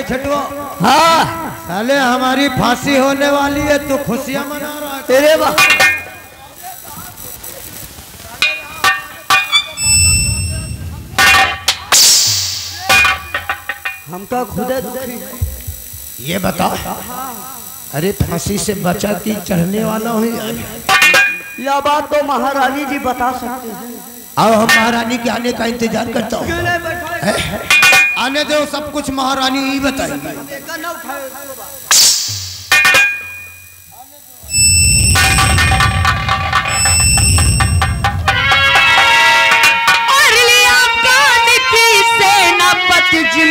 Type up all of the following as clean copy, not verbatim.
छठवा। हाँ साले हमारी फांसी होने वाली है तो खुशियां मना रहा है। तेरे वाह हमका खुद दुखी। ये बता, अरे फांसी से बचा कि चढ़ने वाला हूँ? यह बात तो महारानी जी बता सकते हैं। अब हम महारानी के आने का इंतजार करता हूँ। आने दो, सब कुछ महारानी ही बताएगी। और लिया कान की सेनापति जी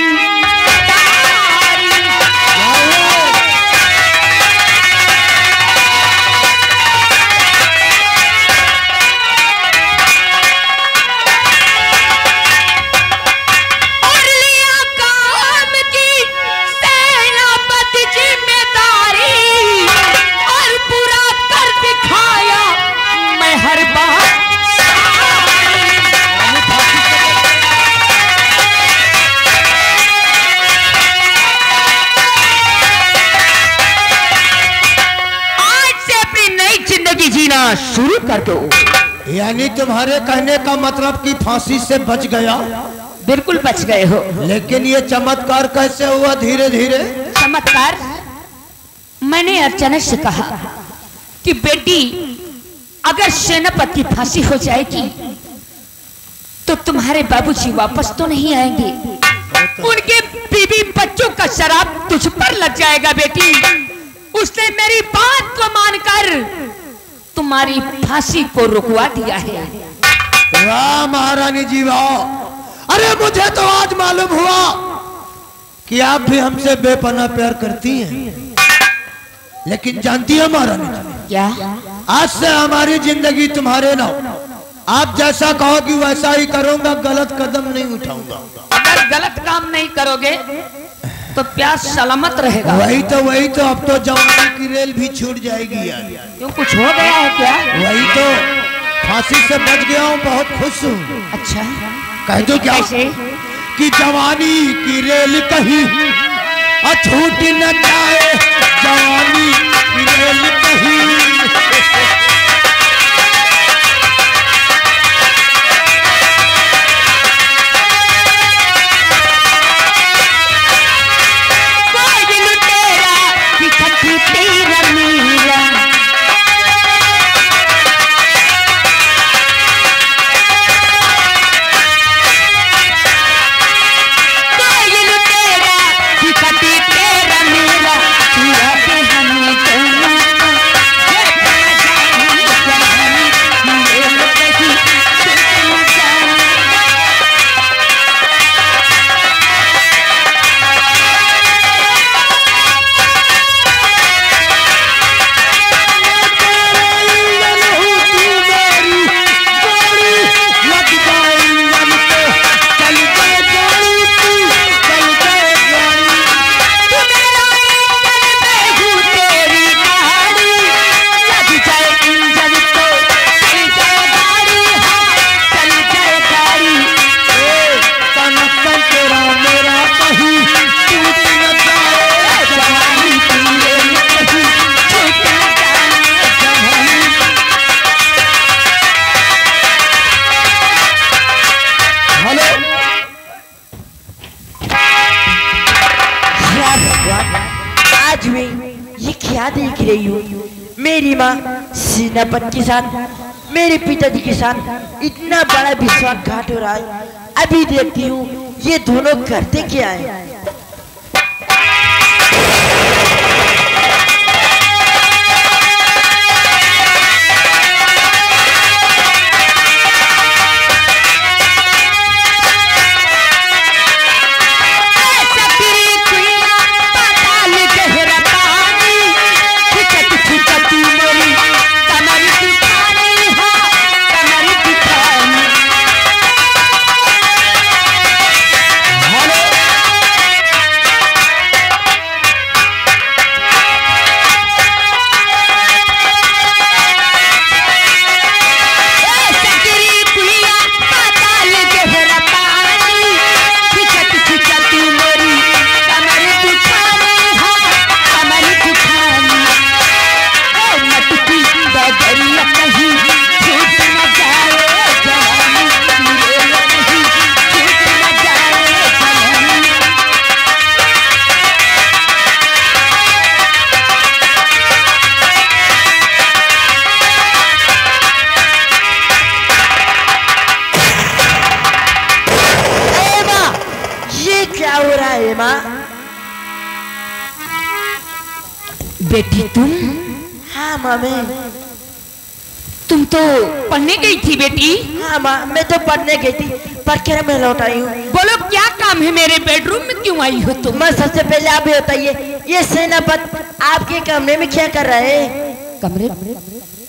शुरू कर दो। यानी तुम्हारे कहने का मतलब कि फांसी से बच गया? बिल्कुल बच गए हो। लेकिन ये चमत्कार कैसे हुआ धीरे धीरे? चमत्कार, मैंने अर्चना से कहा कि बेटी अगर सेनापति की फांसी हो जाएगी तो तुम्हारे बाबूजी वापस तो नहीं आएंगे, उनके बीवी बच्चों का शराब तुझ पर लग जाएगा बेटी। उसने मेरी बात को मानकर तुम्हारी फांसी को रुकवा दिया है। वाह महारानी जी वाह! अरे मुझे तो आज मालूम हुआ कि आप भी हमसे बेपनाह प्यार करती हैं। लेकिन जानती है महारानी जी, क्या? आज से हमारी जिंदगी तुम्हारे नाम। आप जैसा कहोगी वैसा ही करूंगा, गलत कदम नहीं उठाऊंगा। अगर गलत काम नहीं करोगे तो प्यार सलामत रहेगा। वही तो अब तो जवानी की रेल भी छूट जाएगी यार। क्यों, कुछ हो गया है क्या? वही तो, फांसी से बच गया हूँ, बहुत खुश हूँ। अच्छा कह दो क्या? कैसे? कि जवानी की रेल कहीं छूट न जाए, जवानी की रेल कहीं। मेरी माँ सेनापति के साथ, मेरे पिताजी के साथ इतना बड़ा विश्वासघात हो रहा है। अभी देखती हूँ ये दोनों करते क्या है। है माँ। बेटी तुम? हाँ माँ मैं। तुम तो पढ़ने गई थी बेटी? हाँ माँ मैं तो पढ़ने गई थी, पढ़ कर मैं लौट आई हूँ। बोलो क्या काम है, मेरे बेडरूम में क्यों आई हो तुम? मैं सबसे पहले आप ये बताइए, ये सेनापति आपके कमरे में क्या कर रहा है? कमरे?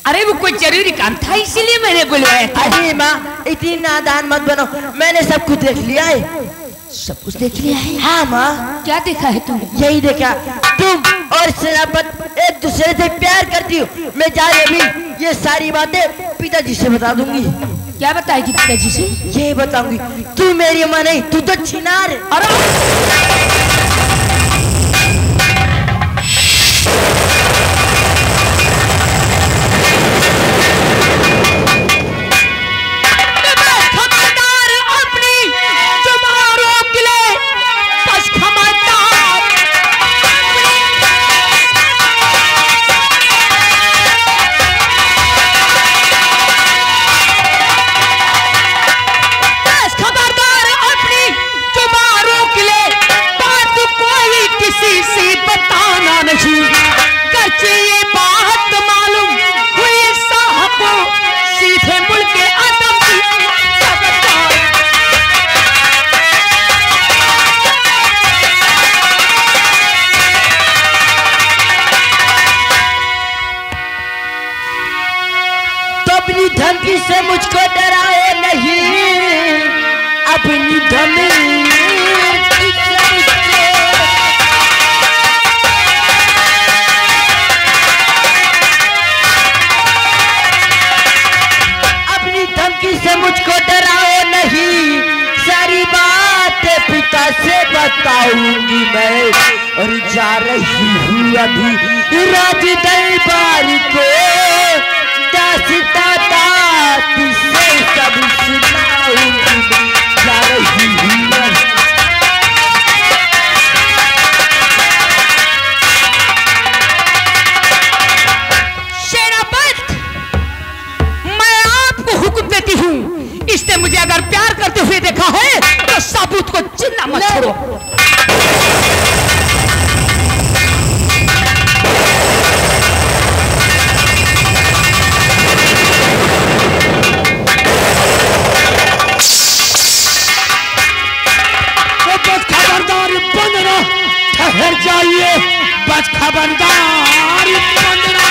अरे वो कोई जरूरी काम था इसीलिए मैंने बुलवाया था। अरे माँ इतनी नादान मत बनो, मैंने सब कुछ देख लिया है। सब कुछ देख लिया है? हाँ माँ। क्या देखा है तुम? यही देखा, तुम और सेनापति एक दूसरे से प्यार करती हो। मैं जा रही अभी ये सारी बातें पिताजी से बता दूंगी। क्या बताएगी पिताजी से? ये बताऊंगी, तू मेरी माँ नहीं, तू तो छिनार है। अरे धमकी से मुझको डराए नहीं, अपनी धमकी से मुझको डराओ नहीं, सारी बात पिता से बताऊंगी मैं। और जा रही हूँ अभी राज दरबार को, दास्तां किससे सब सुनाऊंगी। जा रही हूँ इसने मुझे अगर प्यार करते हुए देखा है तो साबुत को चिन्ना मत छोड़ो। तो बस खबरदार बंदना, ठहर जाइए, बस खबरदार बंदना।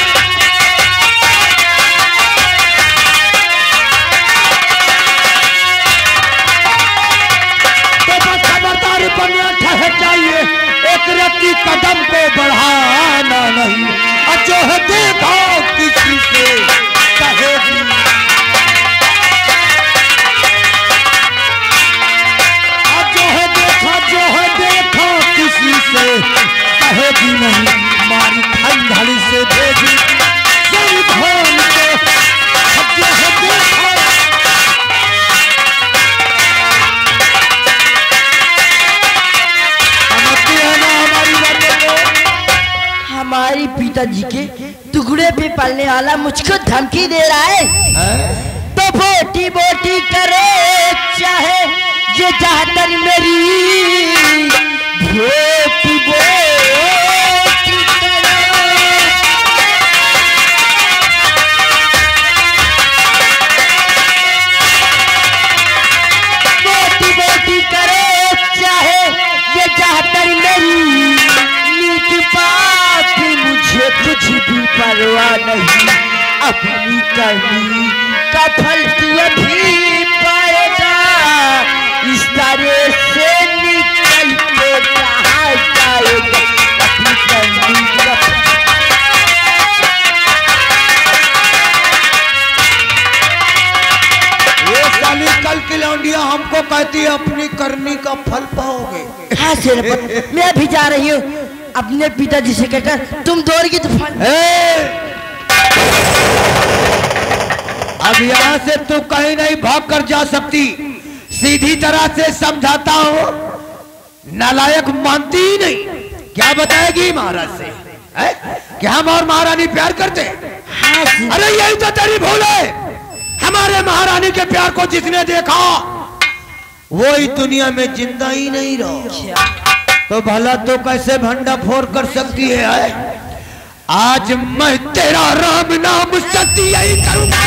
ठहर जाइए, एक रत्ती कदम को बढ़ाना नहीं, और जो है देखो किसी से कहेगी। और जो है देखो किसी से कहेगी नहीं, मारी खंडहड़ी से देगी जल भोन के। जो है देखो हमारी पिताजी के टुकड़े पे पलने वाला मुझको धमकी दे रहा है। तो बोटी बोटी करे चाहे ये जातर मेरी, बोटी बोटी बोटी बोटी करे चाहे ये जातर मेरी, नीत पाप मुझे कुछ भी परवाह नहीं। अपनी करनी का फल तू अभी पाएगा, इस तरह से निकल के कहाँ जाएगा। अपनी करनी का ये साली कल की लौंडिया हमको कहती है अपनी करनी का फल पाओगे। हाँ सेनापति, मैं भी जा रही हूँ अपने पिताजी से कहकर तुम दौड़गी तो फल। अब यहाँ से तू कहीं नहीं भाग कर जा सकती, सीधी तरह से समझाता हूँ, नालायक मानती ही नहीं। क्या बताएगी महाराज से कि हम और महारानी प्यार करते? हाँ अरे यही तो तेरी भूल है। हमारे महारानी के प्यार को जिसने देखा वो इस दुनिया में जिंदा ही नहीं रहा। तो भला तो कैसे भंडा फोड़ कर सकती है? आज मैं तेरा राम नाम सत्य यही करूंगा।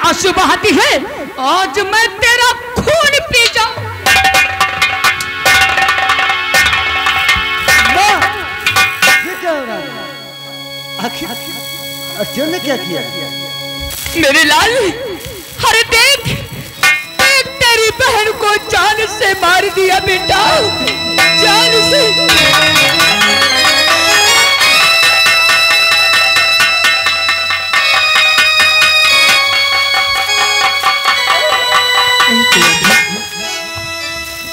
आंसू बहाती है, आज मैं तेरा खून पी जाऊं। ये क्या हो रहा है? आखिर अर्जुन ने क्या किया? मेरे लाल, अरे देख, देख तेरी बहन को जान से मार दिया बेटा, जान से।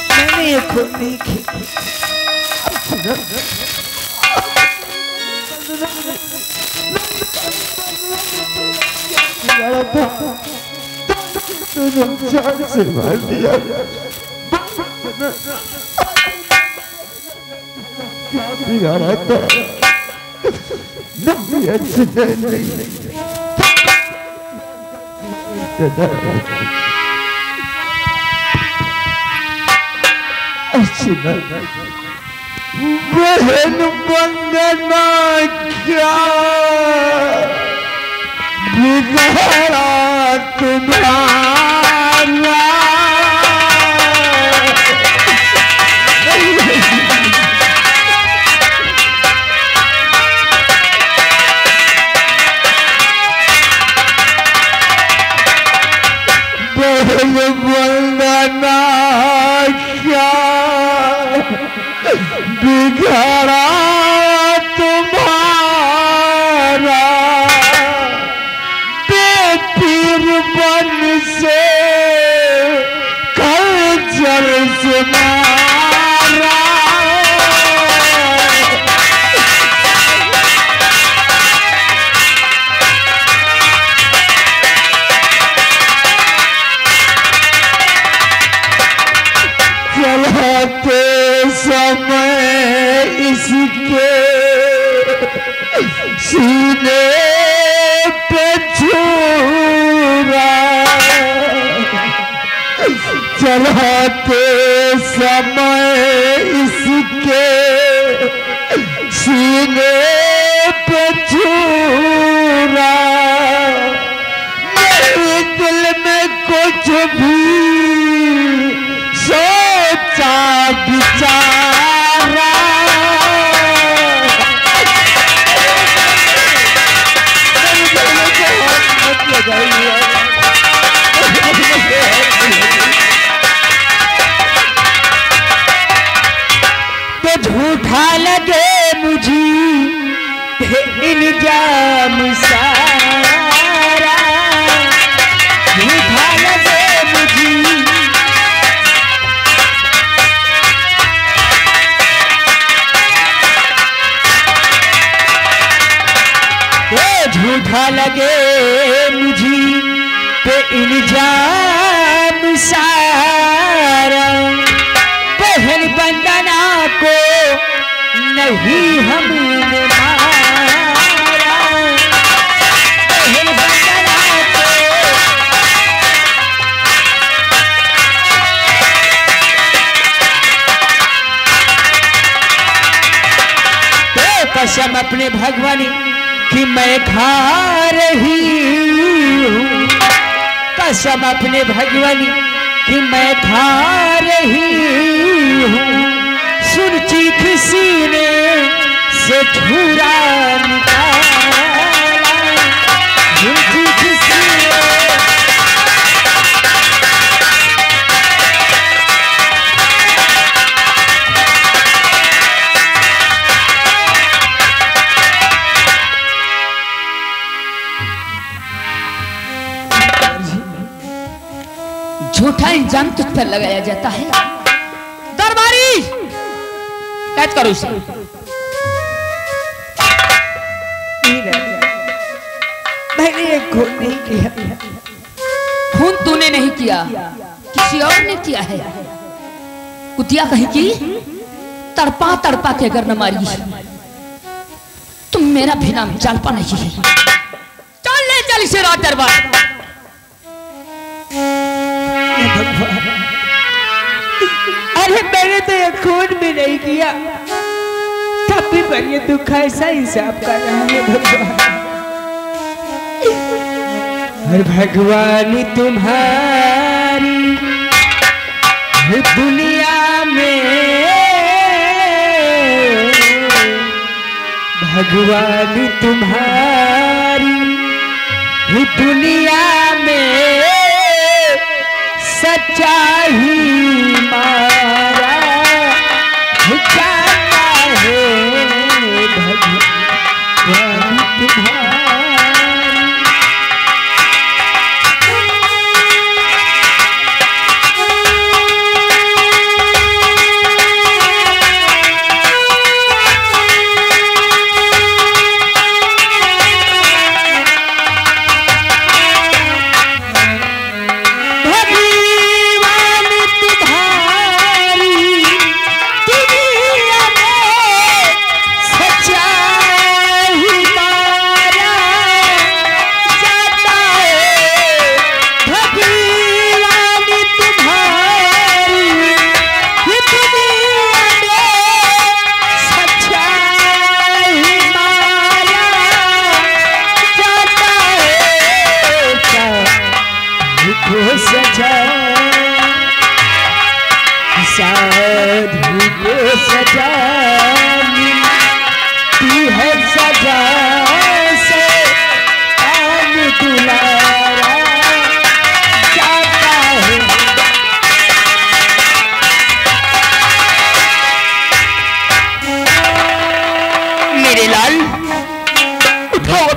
मैंने ये खुद नहीं की। जान से मार दिया। बिगाड़ा था नहीं, अच्छे नहीं। बहन वंदना क्या बिगाड़ा तुम्हारा। बहन वंदना क्या बिगड़ा तुम्हारा। बेपीर बन से कल जल से मारा। चलाते समय इसके सीने पे छुरा। चलाते समय इसके सीने पे छुरा। मेरे दिल में कुछ भी सोचा बिचारा। तो झूठा लगे मुझे इल्जाम सारा। झूठा लगे मुझे झूठा लगे मुझे पे इल्जाम सारा। बहन वंदना को नहीं हमने मारा। बहन वंदना को तो कसम अपने भगवान कि मैं खा रही हूँ। कसम अपने भगवान कि मैं खा रही हूँ। सुन चीख सीने से छुरा निकाला। सुन चीख सीने झूठा इंजाम तुझ पर लगाया जाता है। दरबारी कैद करो इसे। मैंने ये खून नहीं किया। खून तूने नहीं किया, किसी और ने किया है। कुतिया कहीं की तड़पा तड़पा के अगर न मारी तुम मेरा भी नाम जालपा नहीं है। चल ले चल इसे रात दरबार। अरे मैंने तो ये खून भी नहीं किया, तब भी पर ये दुख ऐसा हिसाब कर रहा है भगवान। और भगवान तुम्हारी दुनिया में, भगवान तुम्हारी दुनिया में सच्चा ही मारा जाता है। भगवान तुम्हारी भगवान तुम्हारी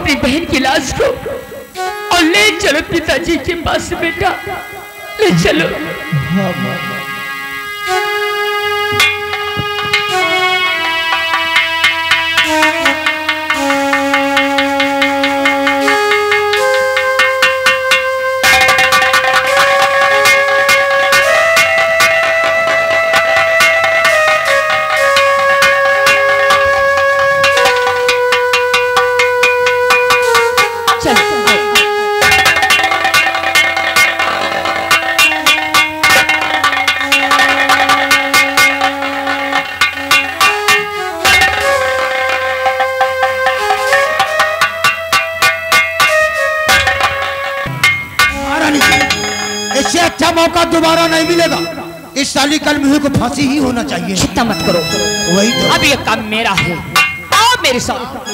अपनी बहन की लाश को और ले चलो पिताजी के पास बेटा, ले चलो। इससे अच्छा मौका दोबारा नहीं मिलेगा। इस साली कल मुझे को फांसी ही होना चाहिए। चिंता मत करो, वही तो। अब ये काम मेरा है, आओ मेरे साथ।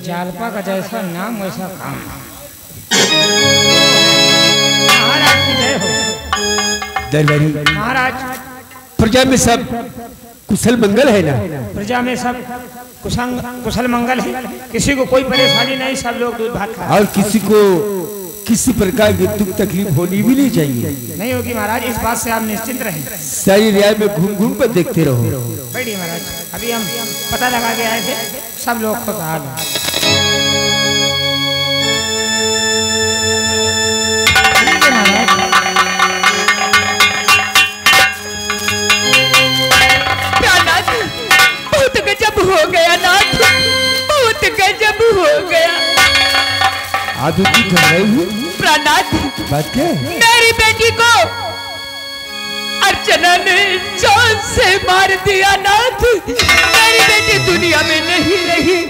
जालपा का जैसा नाम वैसा काम। महाराज की जय हो। दरबारी महाराज, प्रजा में सब कुशल मंगल है ना? प्रजा में सब कुशल मंगल है, किसी को कोई परेशानी नहीं, सब लोग दूध भात खा। और किसी को किसी प्रकार की दुख तकलीफ होनी भी नहीं चाहिए। नहीं होगी महाराज, इस बात से आप निश्चिंत रहें। सारी रियायत में घूम घूम कर देखते रहो। बैठिए महाराज, अभी हम पता लगा के आए थे, सब लोग को कहा बहुत गजब हो गया नाथ, बहुत गजब हो गया। आदुती कर रही हूँ प्राणाथ, बात क्या है? मेरी बेटी को अर्चना ने जान से मार दिया नाथ, मेरी बेटी दुनिया में नहीं रही।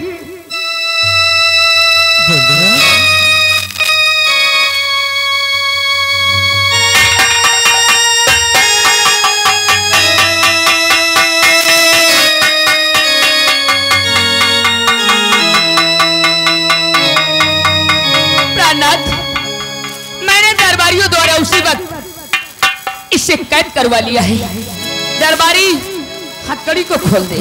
मैंने दरबारियों द्वारा उसी वक्त इसे कैद करवा लिया है। दरबारी हथकड़ी को खोल दे।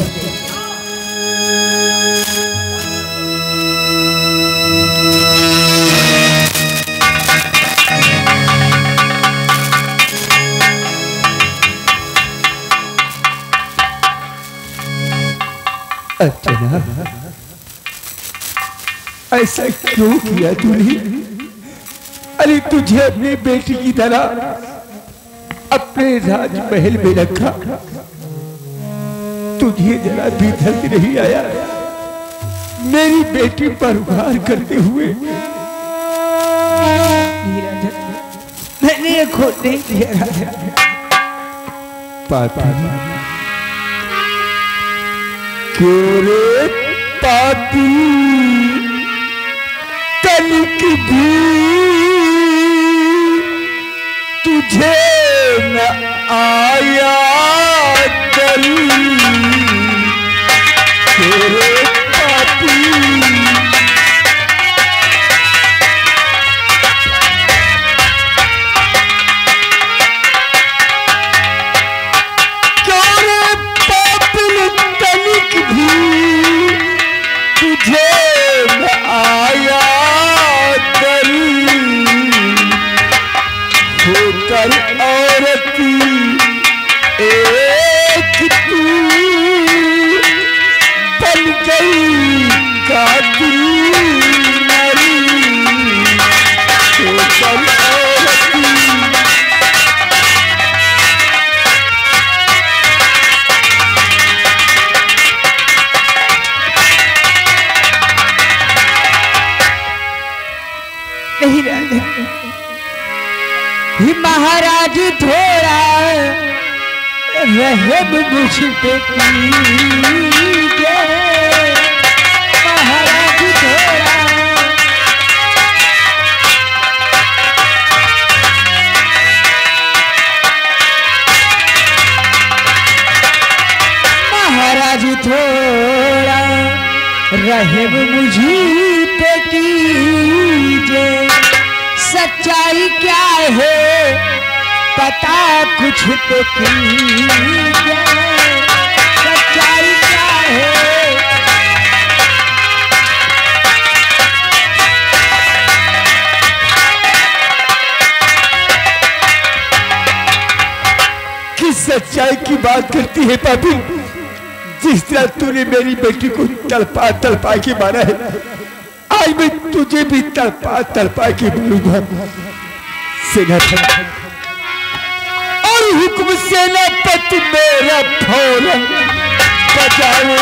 अर्चना, ऐसा क्यों किया तूने? अरे तुझे अपनी बेटी की तरह अपने राजमहल में रखा, तुझे जरा भी दर्द नहीं आया मेरी बेटी पर वार करते हुए? मैंने ये खुद नहीं किया पापी। क्यों रे पापी, तनिक भी तुझे न आया कल? तेरे पापी, क्यों रे पापी, तनिक भी तुझे न आया कल? होकर औरती एक तू बन गई कातिल नारी। होकर औरती नहीं रहने महाराज थोड़ा रहम मुझ पे कीजिए, महाराज थोड़ा महाराज रहम मुझी पे कीजे, सच्चाई क्या है पता कुछ तो कीजे, सच्चाई क्या है। किस सच्चाई की बात करती है पापी? जिस तरह तूने मेरी बेटी को तड़पा तड़पा के मारा है, आज मैं तुझे भी तड़पा तड़पा के मारूंगा। सेनापति और हुक्म सेनापति मेरा फौरन बजाओ।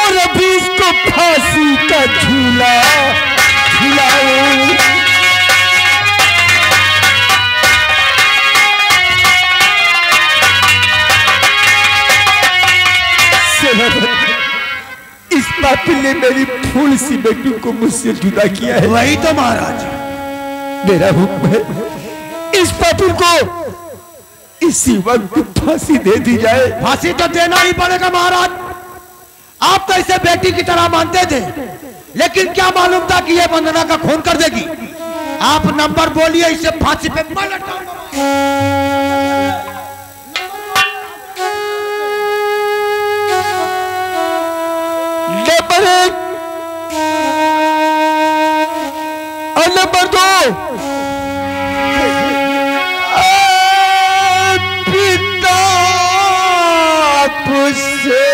और अभी इसको फांसी का झूला झुलाओ। इस पापी ने मेरी फूल सी बेटी को मुझसे जुदा किया है। वही तो महाराज मेरा हुक्म है, इस पापी को इसी वक्त फांसी दे दी जाए। फांसी तो देना ही पड़ेगा महाराज। आप तो इसे बेटी की तरह मानते थे, लेकिन क्या मालूम था कि यह वंदना का खून कर देगी। आप नंबर बोलिए, इसे फांसी पे नंबर 1 और नंबर 2 पिता से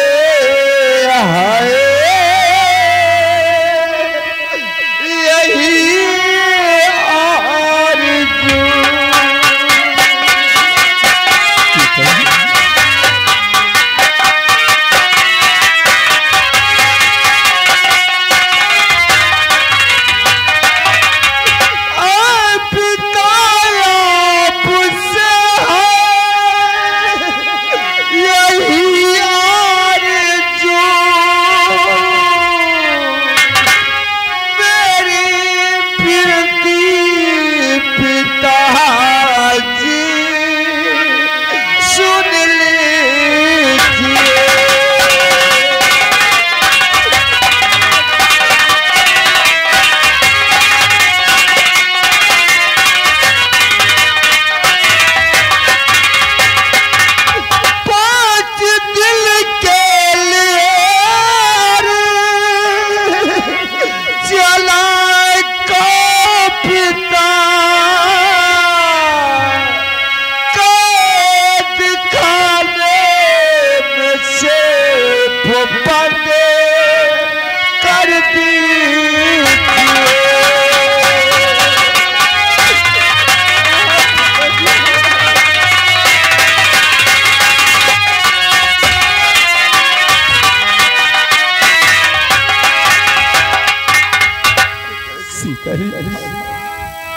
यही आरज़ू।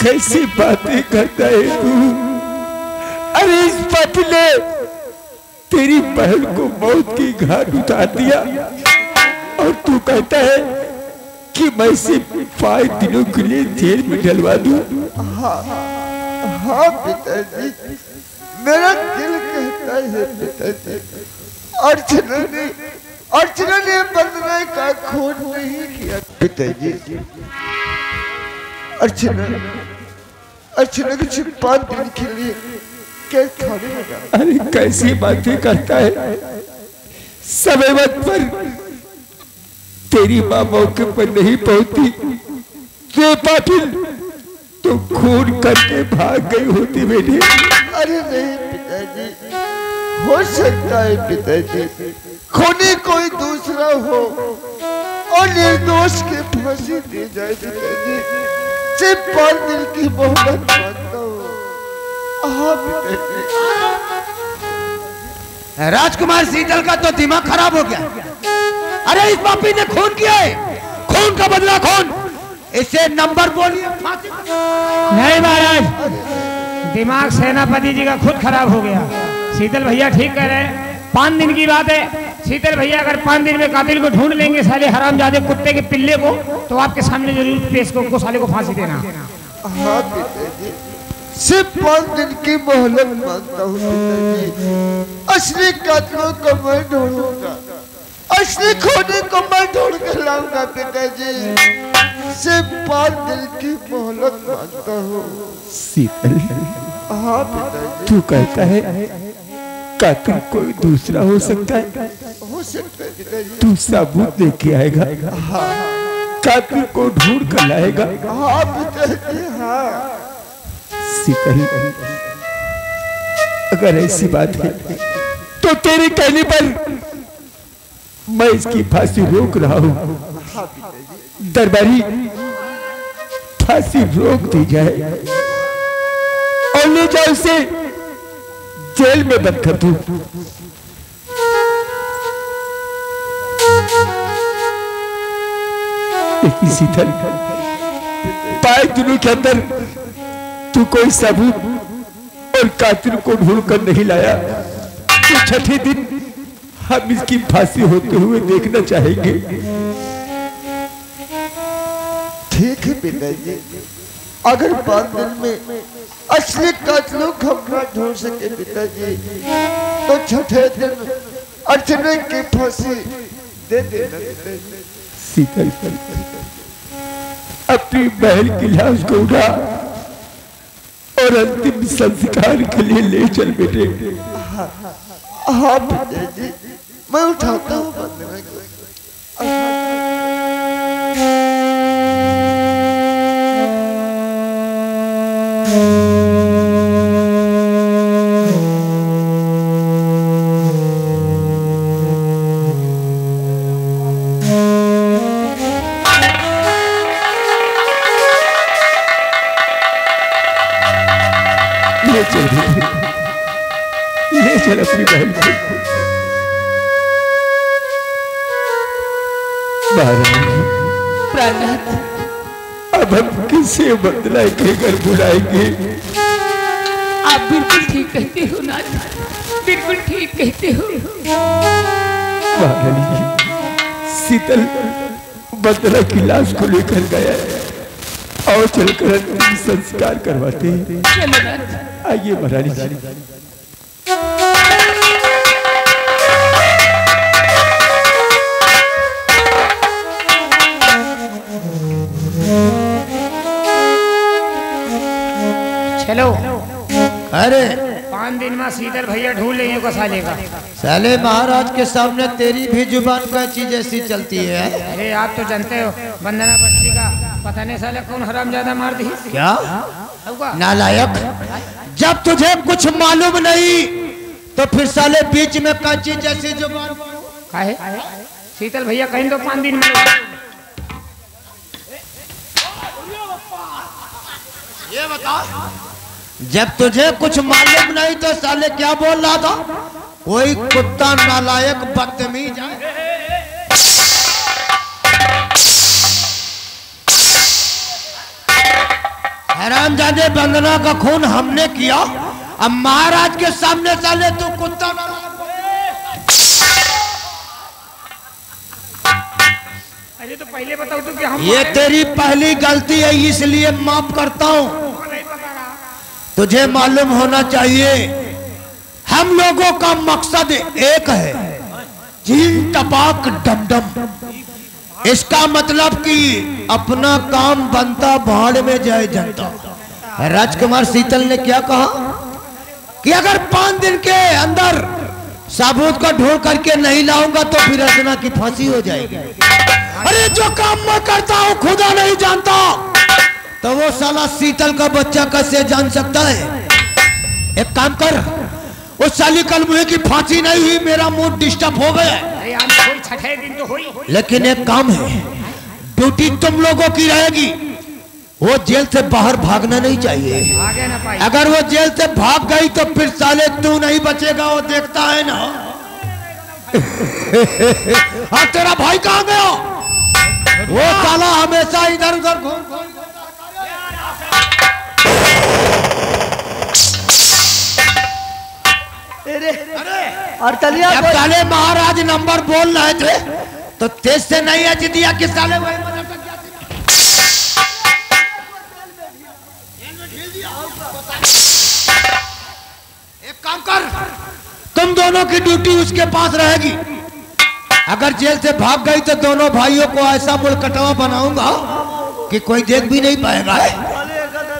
कैसी बातें करता है तू? अरे इस पापी ने तेरी बहन को मौत की घाट उतार दिया और तू कहता है कि मैं इसे 5 दिनों के लिए जेल में डलवा दूं। हाँ पिताजी, मेरा दिल कहता है पिताजी। अर्चना ने वंदना का खून नहीं किया पिताजी। अर्चना को सिर्फ 5 दिन के लिए कैद खाने लगा। अरे कैसी बातें करता है? समय वक्त पर तेरी माँ मौके पर नहीं पहुंची तो पाटिल तो खून करके भाग गई होती बेटी। अरे नहीं पिताजी, हो सकता है पिताजी खूनी कोई दूसरा हो और निर्दोष के फांसी दी जाए पिताजी। सिर्फ 5 दिन की मोहब्बत मानता हूँ। हाँ पिताजी। राजकुमार शीतल का तो दिमाग खराब हो गया। अरे इस पापी ने खून किया है, खून का बदला खून। इसे नंबर बोलिए, फांसी। नहीं महाराज, दिमाग सेनापति जी का खुद खराब हो गया। शीतल भैया ठीक कह रहे हैं, 5 दिन की बात है, शीतल भैया अगर 5 दिन में कातिल को ढूंढ लेंगे साले हरामजादे कुत्ते के पिल्ले को, तो आपके सामने जरूर पेश को साले को फांसी देना। हाँ पिताजी, सिर्फ 5 दिन की मोहलत मांगता हूँ पिताजी। असली कातिलों को मैं ढूंढूंगा, असली खोने को मैं ढूंढ कर लाऊंगा पिताजी। सिर्फ 5 दिन की मोहलत मांगता हूँ। शीतल, हाँ पिताजी। तू कहता है कातिल कोई दूसरा हो सकता है? हो सकता है पिताजी। तू सबूत लेके आएगा, कातिल को ढूंढ कर लाएगा। हाँ पिताजी हाँ। शीतल, अगर ऐसी बात है तो तेरे कहने पर मैं इसकी फांसी रोक रहा हूँ। दरबारी, फांसी रोक दी जाए और ले जाओ उसे जेल में बंद कर दूं। शीतल, 5 दिनों के अंदर तू कोई सबूत और कातिल को ढूंढ कर नहीं लाया तो छठे दिन हम इसकी फांसी होते हुए देखना चाहेंगे। ठीक है पिताजी, अगर 5 दिन में असली कातिलों को हम न ढूंढ सके पिताजी, तो छठे दिन अर्चना की फांसी दे देना पिताजी। शीतल, अपनी बहन की लाश को उठा और अंतिम संस्कार के लिए ले चल बेटे। हाँ पिताजी, मैं उठाता हूँ वंदना को। ले चल अपनी बहन को। प्राणनाथ, अब हम किसे बदला के घर बुलाएंगे? आप बिल्कुल ठीक कहते हो नाथ, बिल्कुल ठीक कहते हो। शीतल बदला की लाश को लेकर गया और चलकर अंतिम संस्कार करवाते हैं। चलो नाथ। आइए महारानी जी। चलो। अरे 5 दिन में शीतल भैया ढूंढ लेंगे को साले का। साले महाराज के सामने तेरी भी जुबान का चीज ऐसी चलती है। अरे आप तो जानते हो वंदना बच्ची का पता नहीं साले कौन हरामजादा मार दी। क्या नालायक, जब तुझे कुछ मालूम नहीं तो फिर साले बीच में काची जैसी जुबान काहे? शीतल भैया कहीं तो 5 दिन में। ये बता, जब तुझे कुछ मालूम नहीं तो साले क्या बोल रहा था? कोई कुत्ता नालायक बदतमीज है। हरामजादे, वंदना का खून हमने किया, अब महाराज के सामने साले तू कुत्ता नालायक। अरे तो पहले बताओ तो कि हम ये तेरी पहली गलती है, इसलिए माफ करता हूँ। तुझे मालूम होना चाहिए हम लोगों का मकसद एक है, चीन टपाक डमडम। इसका मतलब कि अपना काम बनता भाड़ में जाए जनता। राजकुमार शीतल ने क्या कहा कि अगर 5 दिन के अंदर सबूत को ढूंढ करके नहीं लाऊंगा तो फिर अर्चना की फांसी हो जाएगी। अरे जो काम मैं करता हूँ खुदा नहीं जानता, तो वो साला शीतल का बच्चा कैसे जान सकता है? एक काम कर, उस साली कल मुझे की फांसी नहीं हुई, मेरा मूड डिस्टर्ब हो गया। अरे आज कोई छठे दिन तो हुई। लेकिन एक काम है, ड्यूटी तुम लोगों की रहेगी। वो जेल से बाहर भागना नहीं चाहिए। आगे ना पाई। अगर वो जेल से भाग गई तो फिर साले तू नहीं बचेगा, वो देखता है ना। हाँ, तेरा भाई कहाँ गया? वो साला हमेशा इधर उधर घूम। और तलिया जब साले महाराज नंबर बोल रहे थे तो तेज से नहीं अच दिया कि साले वही मदद कर जाते। एक काम कर, तुम दोनों की ड्यूटी उसके पास रहेगी। अगर जेल से भाग गई तो दोनों भाइयों को ऐसा मुलकटवा बनाऊंगा कि कोई देख भी नहीं पाएगा।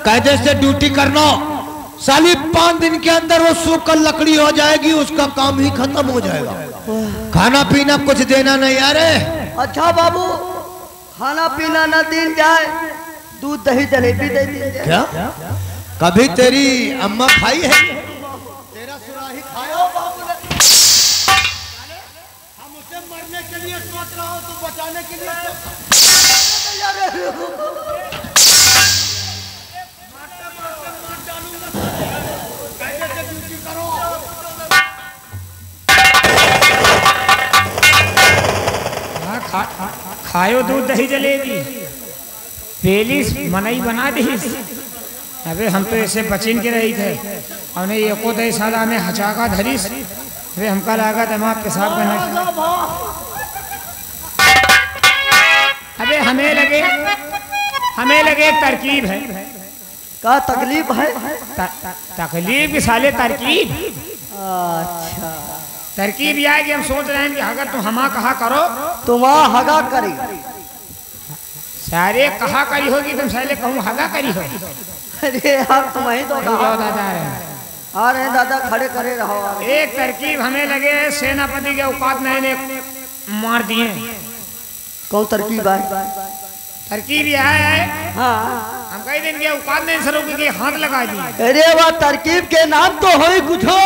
कायदे से ड्यूटी करना। साली 5 दिन के अंदर वो सूख कर लकड़ी हो जाएगी, उसका काम ही खत्म हो जाएगा। खाना पीना कुछ देना नहीं यारे। अच्छा बाबू, खाना पीना न दिन जाए, दूध दही जलेबी दे दी जाए। क्या कभी तेरी अम्मा खाई है? तेरा सुराही खाया बाबू ने? हम उसे मरने के लिए सोच रहा हूँ, तू बचाने के लिए खायो दूध दही जलेबी, पेलिस मनई बना दी। अबे हम तो ऐसे बचिन के रही थे, हमने एको दही सादा में हचाका धरीस। अबे हमका लगा दिमाग पेशाब करना। अबे हमें लगे तरकीब है। का तकलीफ है? तकलीफ की साले तरकीब। अच्छा, तरकीब यह है कि हम सोच रहे हैं कि अगर तुम हमा कहा करो तो वहाँ हगा करी। सारे कहा करी होगी, तुम साले कहूँ हगा करी हो। अरे आप तुम ही तो कहा। दादा आ रहे दादा, खड़े करे रहो। एक तरकीब हमें लगे सेनापति के औकात में ने मार दिए। कौन तरकीब है? तरकीब यह है, हाँ, हम कई दिन के औकात नहीं सरों के हाथ लगा दिए। अरे वाह, तरकीब के नाम तो हो कुछ हो।